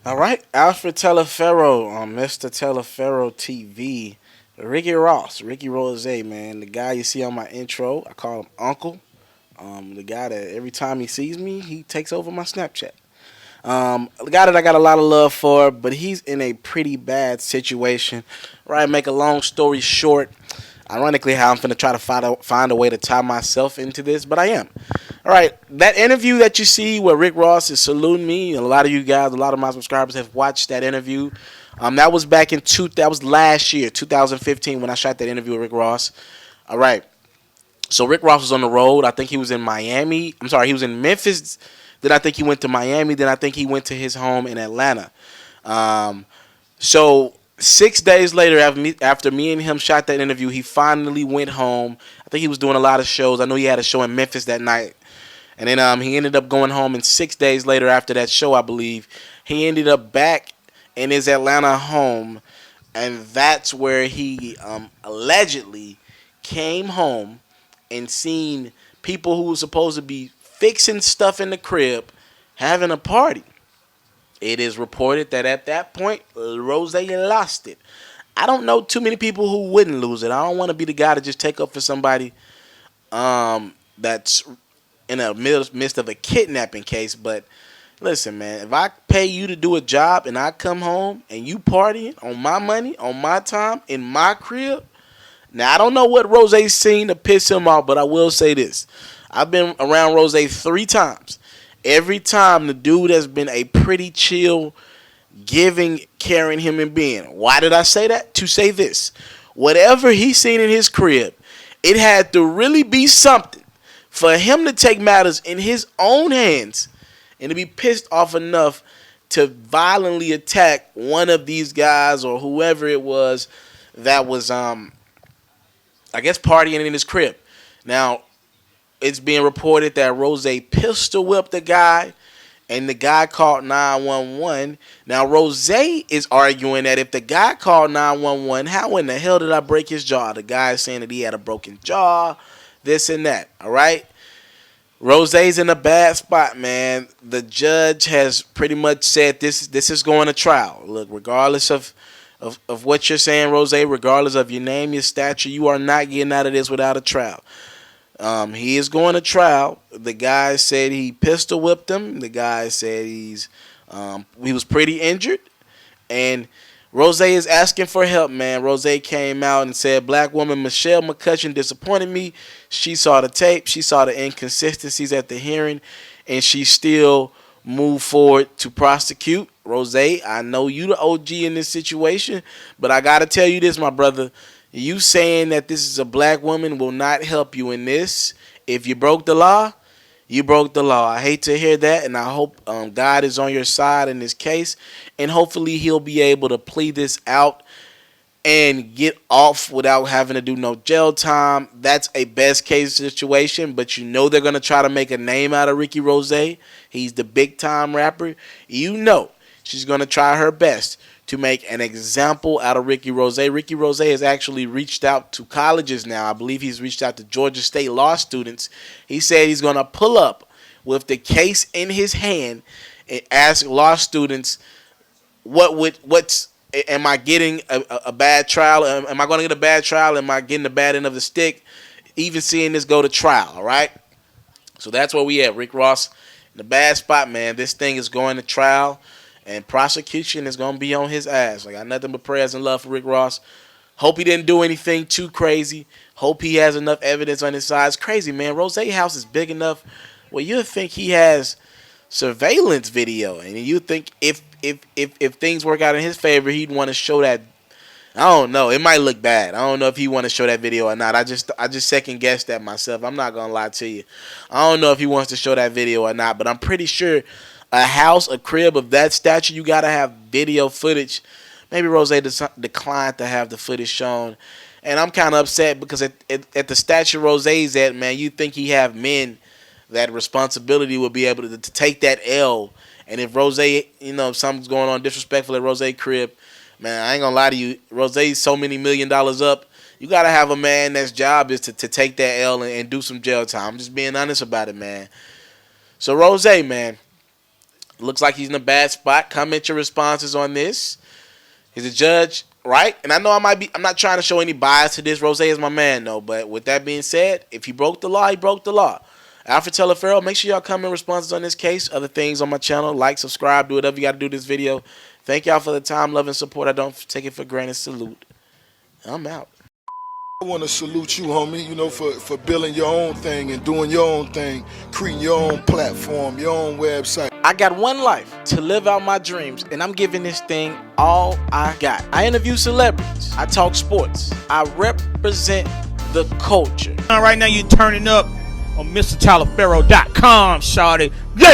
All right, Alfred Teleferro on Mr. Teleferro TV. Ricky Ross, Ricky Rose, man, the guy you see on my intro. I call him Uncle. The guy that every time he sees me, he takes over my Snapchat. The guy that I got a lot of love for, but he's in a pretty bad situation. Right, make a long story short. Ironically, how I'm finna try to find a way to tie myself into this, but I am. All right, that interview that you see where Rick Ross is saluting me, and a lot of you guys, a lot of my subscribers have watched that interview. That was back in that was last year, 2015, when I shot that interview with Rick Ross. All right, so Rick Ross was on the road. I think he was in Miami. I'm sorry, he was in Memphis. Then I think he went to Miami. Then I think he went to his home in Atlanta. So 6 days later, after me and him shot that interview, he finally went home. I think he was doing a lot of shows. I know he had a show in Memphis that night. And then he ended up going home, and 6 days later after that show, I believe, he ended up back in his Atlanta home, and that's where he allegedly came home and seen people who were supposed to be fixing stuff in the crib having a party. It is reported that at that point, Rose lost it. I don't know too many people who wouldn't lose it. I don't want to be the guy to just take up for somebody that's in the midst of a kidnapping case. But listen, man, if I pay you to do a job and I come home and you partying on my money, on my time, in my crib, now I don't know what Rose's seen to piss him off, but I will say this. I've been around Rose 3 times. Every time the dude has been a pretty chill, giving, caring human being. Why did I say that? To say this. Whatever he's seen in his crib, it had to really be something for him to take matters in his own hands and to be pissed off enough to violently attack one of these guys or whoever it was that was, I guess, partying in his crib. Now, it's being reported that Rose pistol whipped the guy, and the guy called 911. Now, Rose is arguing that if the guy called 911, how in the hell did I break his jaw? The guy is saying that he had a broken jaw, this and that. All right? Rose's in a bad spot, man. The judge has pretty much said this is going to trial. Look, regardless of what you're saying, Rose, regardless of your name, your stature, you are not getting out of this without a trial. He is going to trial. The guy said he pistol whipped him. The guy said he was pretty injured, and Rose is asking for help, man. Rose came out and said, "Black woman Michelle McCutcheon disappointed me. She saw the tape. She saw the inconsistencies at the hearing, and she still moved forward to prosecute." Rose, I know you the OG in this situation, but I gotta tell you this, my brother. You saying that this is a black woman will not help you in this. If you broke the law, you broke the law. I hate to hear that, and I hope God is on your side in this case, and hopefully he'll be able to plead this out and get off without having to do no jail time. That's a best case situation, but you know they're going to try to make a name out of Ricky Rose. He's the big time rapper. You know she's going to try her best to make an example out of Ricky Rose. Ricky Rose has actually reached out to colleges now. I believe he's reached out to Georgia State law students. He said he's going to pull up with the case in his hand and ask law students, am I getting a bad trial? Am I going to get a bad trial? Am I getting the bad end of the stick? Even seeing this go to trial, all right? So that's where we at. Rick Ross in the bad spot, man. This thing is going to trial, and prosecution is going to be on his ass. I got nothing but prayers and love for Rick Ross. Hope he didn't do anything too crazy. Hope he has enough evidence on his side. It's crazy, man. Rose house is big enough where you think he has surveillance video, and you think if things work out in his favor, he'd want to show that. I don't know. It might look bad. I don't know if he want to show that video or not. I just second guessed that myself. I'm not gonna lie to you. I don't know if he wants to show that video or not, but I'm pretty sure a house, a crib of that stature, you gotta have video footage. Maybe Rose declined to have the footage shown, and I'm kind of upset because at the stature Rose's at, man, you think he have men that responsibility would be able to take that L. And if Rose, if something's going on disrespectful at Rose crib, man, I ain't gonna lie to you. Rose's so many $1 million up. You gotta have a man that's job is to take that L and do some jail time. I'm just being honest about it, man. So Rose, man, Looks like he's in a bad spot. Comment your responses on this. He's a judge, right? And I know I'm not trying to show any bias to this. Rose is my man, though. But with that being said, if he broke the law, he broke the law. Alfred Teleferro, make sure y'all comment responses on this case. Other things on my channel. Like, subscribe, do whatever you got to do this video. Thank y'all for the time, love, and support. I don't take it for granted. Salute. I'm out. I want to salute you, homie, for building your own thing and doing your own thing, creating your own platform, your own website. I got one life to live out my dreams, and I'm giving this thing all I got. I interview celebrities. I talk sports. I represent the culture. Right now, you're turning up on MrTaliaferro.com, shawty. Yeah!